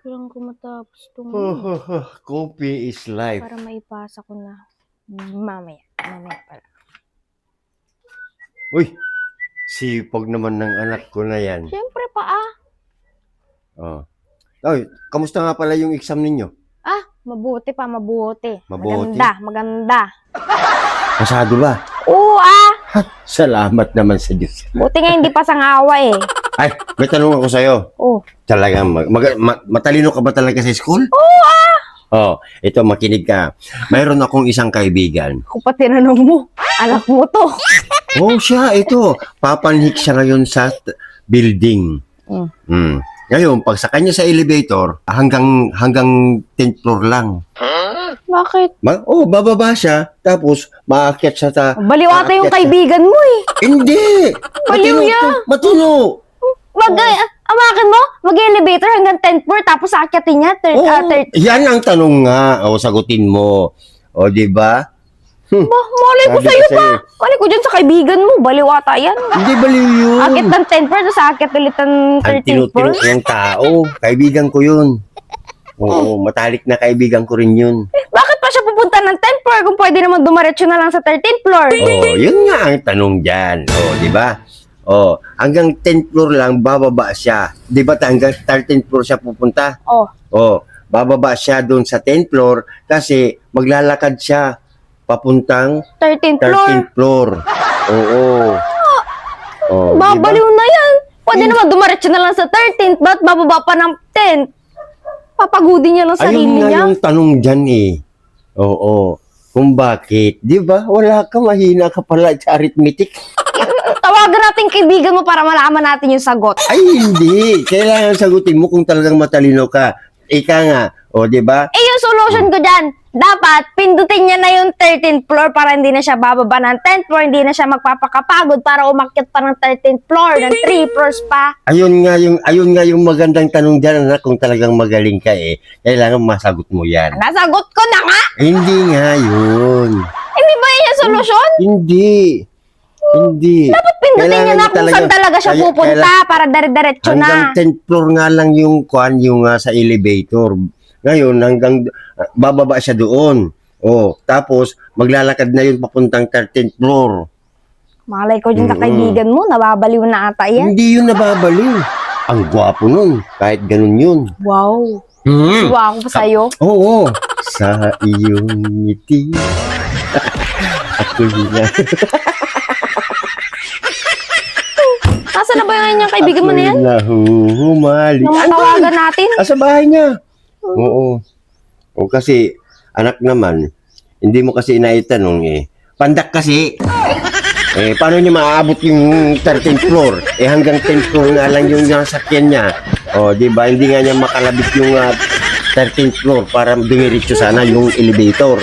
Kailangan ko matapos itong Coffee is life. para maipasa ko na. Mamaya pala. Uy, sipag naman ng anak ko na yan. Siyempre pa Oh. Ay, kamusta nga pala yung exam ninyo? Mabuti pa, mabuti. Mabuti? Maganda. Pasado ba? Oo Salamat naman sa Diyos. buti nga hindi pa sangawa eh. Ay, may tanong ako sa'yo. Oh, Talagang, matalino ka ba talaga sa school? Oh, ito, makinig ka. Mayroon akong isang kaibigan. kung pa tinanong mo, anak mo to. Oh, siya, ito. Papanhik siya ngayon sa building. Ngayon, pag sa kanya sa elevator, hanggang 10th floor lang. Bakit? Bababa siya, tapos maakyat siya sa... Baliwata yung aakyat siya. kaibigan mo eh. Hindi! Baliw Matino yan. to, matino! Amakin mo, mag-elevator hanggang 10th floor tapos aakyatin niya, Yan ang tanong nga. Sagutin mo. Di ba? Malay ko Sabi sa'yo ko pa. Malay ko dyan sa kaibigan mo, baliwata yan. Hindi baliw yun. Akit ng 10th floor, tapos akit ulit ng Ang 13th floor. tinutulog ng tao. Kaibigan ko yun. Oo, matalik na kaibigan ko rin yun. Bakit pa siya pupunta ng 10th floor kung pwede naman dumaretso na lang sa 13th floor? Yun nga ang tanong dyan. Di ba? Hanggang 10th floor lang, bababa siya. Di ba hanggang 13th floor siya pupunta? Bababa siya doon sa 10th floor kasi maglalakad siya papuntang 13th floor. 13th floor. Babaliw na yan. Pwede naman dumaretso na lang sa 13th, ba't bababa pa ng 10th? Papagodin niya lang sarili Ayun nga niya. yung tanong dyan eh. Kung bakit. Di ba? Wala ka, mahina ka pala sa arithmetic. Tawagan natin kaibigan mo para malaman natin yung sagot. Ay, hindi. Kailangan sagutin mo kung talagang matalino ka. Ika nga. Di ba? Yung solution ko dyan, dapat pindutin niya na yung 13th floor para hindi na siya bababa ng 10th floor, hindi na siya magpapakapagod para umakyat pa ng 13th floor, ng 3 floors pa. Ayun nga yung magandang tanong dyan, anak, kung talagang magaling ka kailangan masagot mo yan. Nasagot ko na nga! Hindi nga yun. Hindi ba yun yung solusyon? Hindi. Dapat pindutin niya na kung saan talaga siya pupunta para dire-diretso na. Hanggang 10th floor nga lang yung sa elevator. Ngayon, hanggang bababa siya doon. Tapos maglalakad na yun papuntang 13th floor. Malay ko dyan sa kaibigan mo, nababaliw na ata yan. Hindi yun nababaliw. Ang gwapo nun, kahit ganun yun. Wow. Siwa ako pa sa'yo. Oo. Sa iyong ngiti. Ako na. Nasaan na ba yung inyong kaibigan mo na yan? Nahuhumali. Nung tawagan natin? Sa bahay niya. Oo. Kasi, anak naman, hindi mo kasi inaitanong Pandak kasi. Paano niya maaabot yung 13th floor? Hanggang 10th floor nga lang yung nasakyan niya. Di ba? Hindi nga niya makalabit yung 13th floor para dumiretso sana yung elevator.